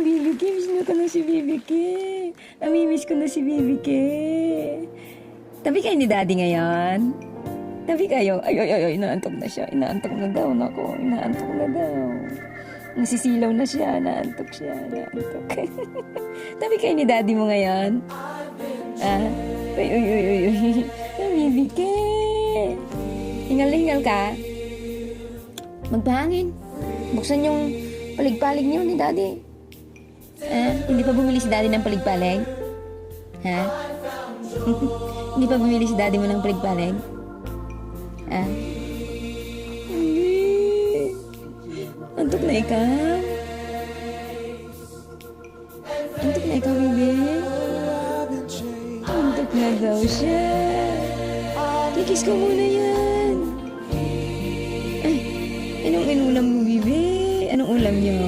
Baby K, miss ko na si Baby K. Namimiss ko na si Baby K. Tabi kayo ni Daddy ngayon? Tabi kayo? Ay, inaantok na siya. Inaantok na daw, nako. Inaantok na daw. Nasisilaw na siya. Naantok siya. Naantok. Tabi kayo ni Daddy mo ngayon? Ah? Uy. Baby K. Hingal-hingal ka. Magpahangin. Buksan yung palig-palig niyo ni Daddy. Hindi pa bumili si Daddy ng palig-palig? Ha? Hindi pa bumili si Daddy mo ng palig-palig? Ha? Hindi. Antok na ikaw? Antok na ikaw, baby? Antok na daw siya. Kikis ko muna yan. Ay, anong inulam mo, baby? Anong ulam niyo?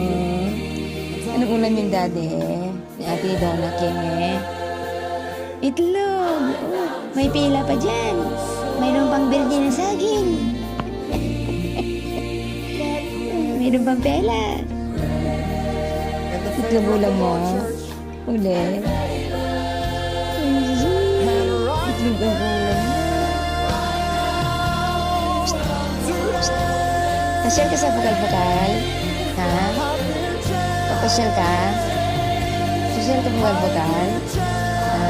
Anong ulam yung Daddy? Ni Ate Donna King, Itlog. Oh, may pila pa dyan. Mayroon pang berde na saging. Mayroon pang pela. Itlog ulam mo. Uli. Itlog ang ulam mo. Pasyal ka sa bukal-bukal? Ha? Papasyal ka? Pasyal ka bukal-bukal? Ha?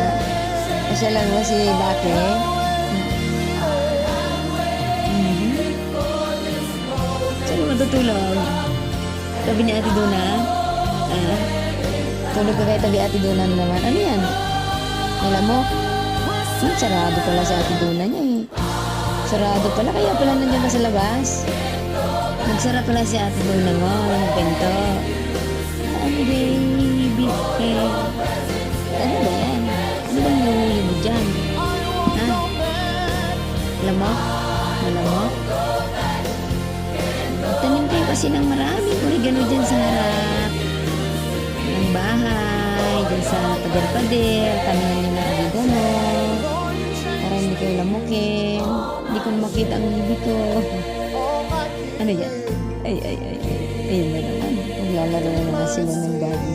Pasyalan mo si Lucky? Saan mo matutulog? Tabi ni Ate Duna? Ha? Tulog ka kay tabi Ate Duna naman. Ano yan? Alam mo? Sarado pala si Ate Duna niya eh. Sarado pala. Kaya pala nandiyan ka sa labas. Nagsara pala si Ate Duna mo. Ang pinto. Ang baby hair. Ano ba yan? Ano bang nahuli mo dyan? Ha? Alam mo? Alam mo? Tanim kayo kasi ng maraming oregano dyan sa harap ng bahay, dyan sa pader-pader. Tamihan nyo ng oregano para hindi kayo lamukin. Hindi ko makita ang hindi ko. Ano yan? Ay. Ayun na naman. Maglalaro na naman sila ng Daddy.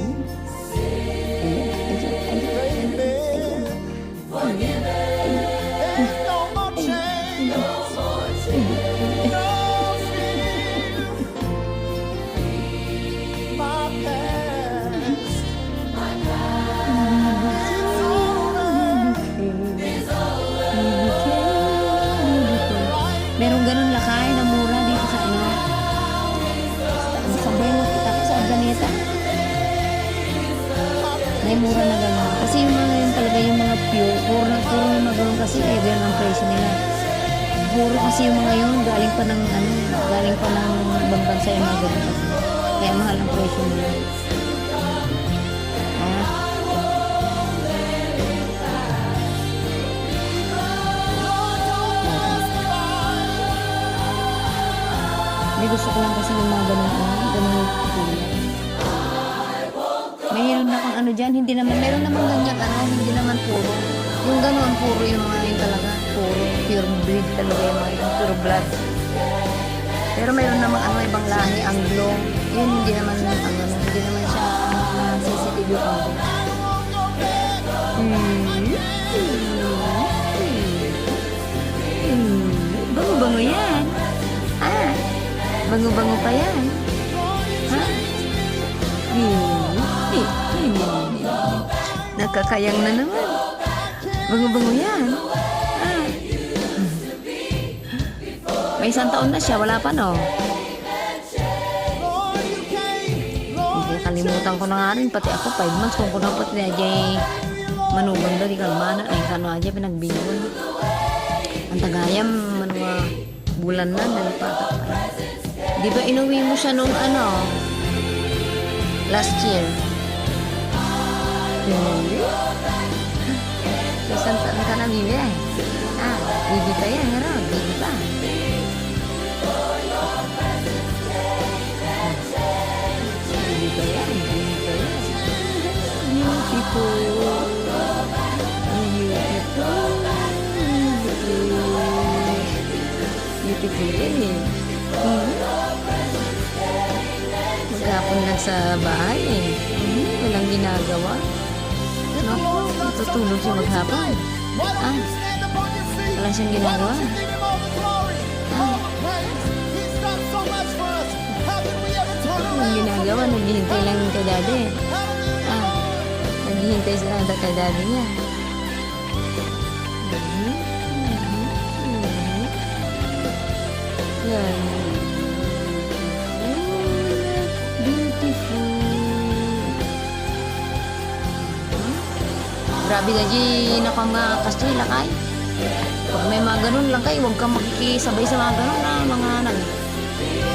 Merong ganun lakay na mura dito sa ano. Sa Beno kita ko sa Aganeta. May mura na ganun. Kasi yung mga yun talaga yung mga pure. Puro na ganun kasi ganun ang presyo nila. Puro kasi yung mga yun galing pa ng ano, galing pa ng ibang bansa yung mga ganun kasi. Kaya mahal ang presyo nila. May gusto ko lang kasi ng mga ganun kulay. Mayroon na kung ano dyan, hindi naman, meron naman ganyan hindi naman puro. Yung ganun, puro yung mga yun talaga, puro, pure breed talaga yung mga yun, pure blood. Pero mayroon naman ibang lahi, Anglo, yun hindi naman, hindi naman siya sensitive yung Anglo. Bango-bango yan. Bango-bango pa yan. Ha? Nakakayang na naman. Bango-bango yan. May 1 taon na siya. Wala pa, no? Hindi, kalimutan ko na nga rin. Pati ako, 5 months. Kung kuna pati na dyan, manugang daw, di kalmana. Ay, kano aja, pinagbingon. Ang tagayam, manuwa, bulan na, nalipata pa. Di ba inuwi mo siya nung last year? Isang taon ka na, bibi eh. Bibi pa yan, bibi pa. Bibi pa yan. Beautiful. Beautiful yan eh. maghapon lang sa bahay eh. Walang ginagawa. Ano po? Natutulog siya maghapon. Ah, wala siyang ginagawa. Ah, walang ginagawa. Naghihintay lang kay daddy. Ah, naghihintay sa kay daddy niya. Yan. Beautiful. Grabe na di nakamakas lakay. Pag may mga ganun lang kayo, huwag kang makikisabay sa mga ganun na mga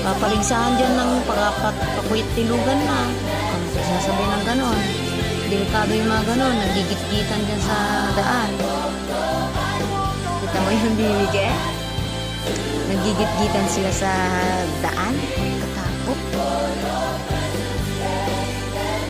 papaligsahan dyan ng pakuit tilugan na. Huwag kang sasabay ng ganun. Delikado yung mga ganun, nagigit-gitan dyan sa daan. Kita mo yung bibig eh? Nagigit-gitan sila sa daan. Katakot.